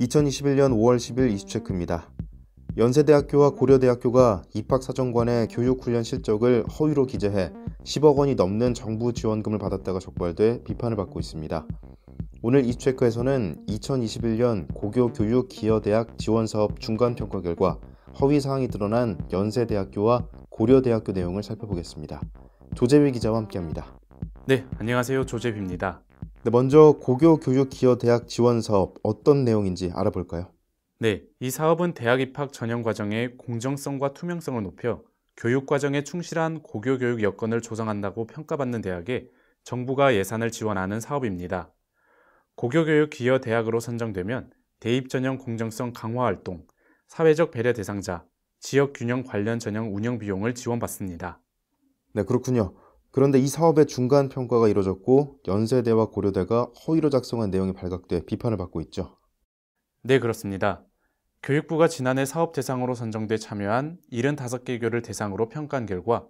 2021년 5월 10일 이슈체크입니다. 연세대학교와 고려대학교가 입학사정관의 교육훈련 실적을 허위로 기재해 10억 원이 넘는 정부 지원금을 받았다가 적발돼 비판을 받고 있습니다. 오늘 이슈체크에서는 2021년 고교교육기여대학 지원사업 중간평가 결과 허위사항이 드러난 연세대학교와 고려대학교 내용을 살펴보겠습니다. 조재휘 기자와 함께합니다. 네, 안녕하세요. 조재휘입니다. 먼저 고교교육기여대학 지원사업 어떤 내용인지 알아볼까요? 네, 이 사업은 대학 입학 전형 과정의 공정성과 투명성을 높여 교육과정에 충실한 고교교육 여건을 조성한다고 평가받는 대학에 정부가 예산을 지원하는 사업입니다. 고교교육기여대학으로 선정되면 대입 전형 공정성 강화 활동, 사회적 배려 대상자, 지역균형 관련 전형 운영 비용을 지원받습니다. 네, 그렇군요. 그런데 이 사업의 중간 평가가 이뤄졌고 연세대와 고려대가 허위로 작성한 내용이 발각돼 비판을 받고 있죠. 네, 그렇습니다. 교육부가 지난해 사업 대상으로 선정돼 참여한 75개 교를 대상으로 평가한 결과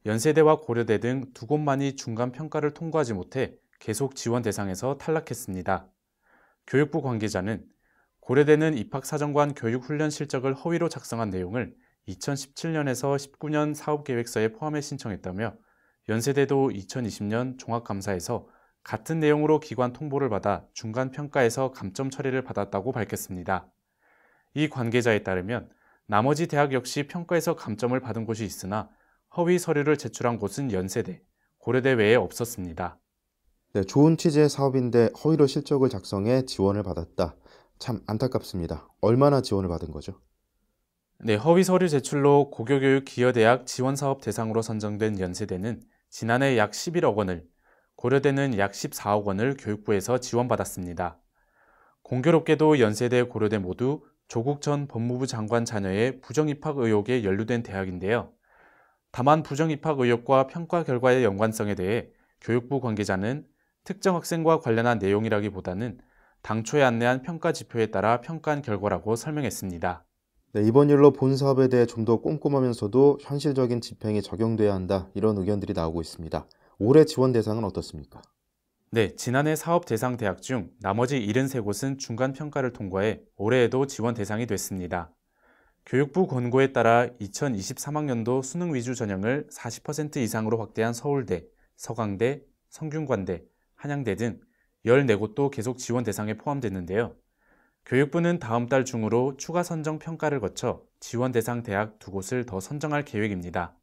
연세대와 고려대 등 두 곳만이 중간 평가를 통과하지 못해 계속 지원 대상에서 탈락했습니다. 교육부 관계자는 고려대는 입학사정관 교육훈련 실적을 허위로 작성한 내용을 2017년에서 19년 사업계획서에 포함해 신청했다며 연세대도 2020년 종합감사에서 같은 내용으로 기관 통보를 받아 중간평가에서 감점 처리를 받았다고 밝혔습니다. 이 관계자에 따르면 나머지 대학 역시 평가에서 감점을 받은 곳이 있으나 허위 서류를 제출한 곳은 연세대, 고려대 외에 없었습니다. 네, 좋은 취지의 사업인데 허위로 실적을 작성해 지원을 받았다. 참 안타깝습니다. 얼마나 지원을 받은 거죠? 네, 허위 서류 제출로 고교교육기여대학 지원사업 대상으로 선정된 연세대는 지난해 약 11억 원을, 고려대는 약 14억 원을 교육부에서 지원받았습니다. 공교롭게도 연세대, 고려대 모두 조국 전 법무부 장관 자녀의 부정입학 의혹에 연루된 대학인데요. 다만 부정입학 의혹과 평가 결과의 연관성에 대해 교육부 관계자는 특정 학생과 관련한 내용이라기보다는 당초에 안내한 평가 지표에 따라 평가한 결과라고 설명했습니다. 네, 이번 일로 본 사업에 대해 좀 더 꼼꼼하면서도 현실적인 집행이 적용돼야 한다. 이런 의견들이 나오고 있습니다. 올해 지원 대상은 어떻습니까? 네, 지난해 사업 대상 대학 중 나머지 73곳은 중간 평가를 통과해 올해에도 지원 대상이 됐습니다. 교육부 권고에 따라 2023학년도 수능 위주 전형을 40% 이상으로 확대한 서울대, 서강대, 성균관대, 한양대 등 14곳도 계속 지원 대상에 포함됐는데요. 교육부는 다음 달 중으로 추가 선정 평가를 거쳐 지원 대상 대학 2곳을 더 선정할 계획입니다.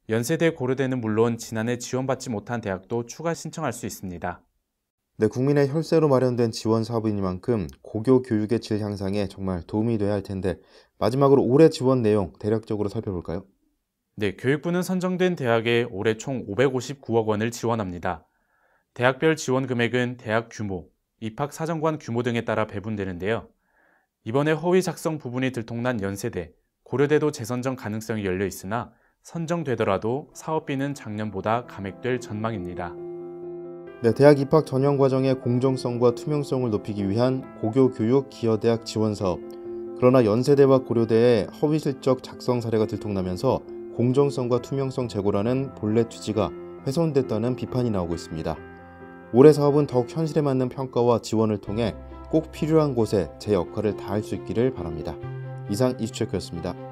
연세대, 고려대는 물론 지난해 지원받지 못한 대학도 추가 신청할 수 있습니다. 네, 국민의 혈세로 마련된 지원 사업이니만큼 고교 교육의 질 향상에 정말 도움이 돼야 할 텐데 마지막으로 올해 지원 내용 대략적으로 살펴볼까요? 네, 교육부는 선정된 대학에 올해 총 559억 원을 지원합니다. 대학별 지원 금액은 대학 규모, 입학 사정관 규모 등에 따라 배분되는데요. 이번에 허위 작성 부분이 들통난 연세대, 고려대도 재선정 가능성이 열려 있으나 선정되더라도 사업비는 작년보다 감액될 전망입니다. 네, 대학 입학 전형 과정의 공정성과 투명성을 높이기 위한 고교교육 기여대학 지원 사업. 그러나 연세대와 고려대의 허위 실적 작성 사례가 들통나면서 공정성과 투명성 제고라는 본래 취지가 훼손됐다는 비판이 나오고 있습니다. 올해 사업은 더욱 현실에 맞는 평가와 지원을 통해 꼭 필요한 곳에 제 역할을 다할 수 있기를 바랍니다. 이상 이슈체크였습니다.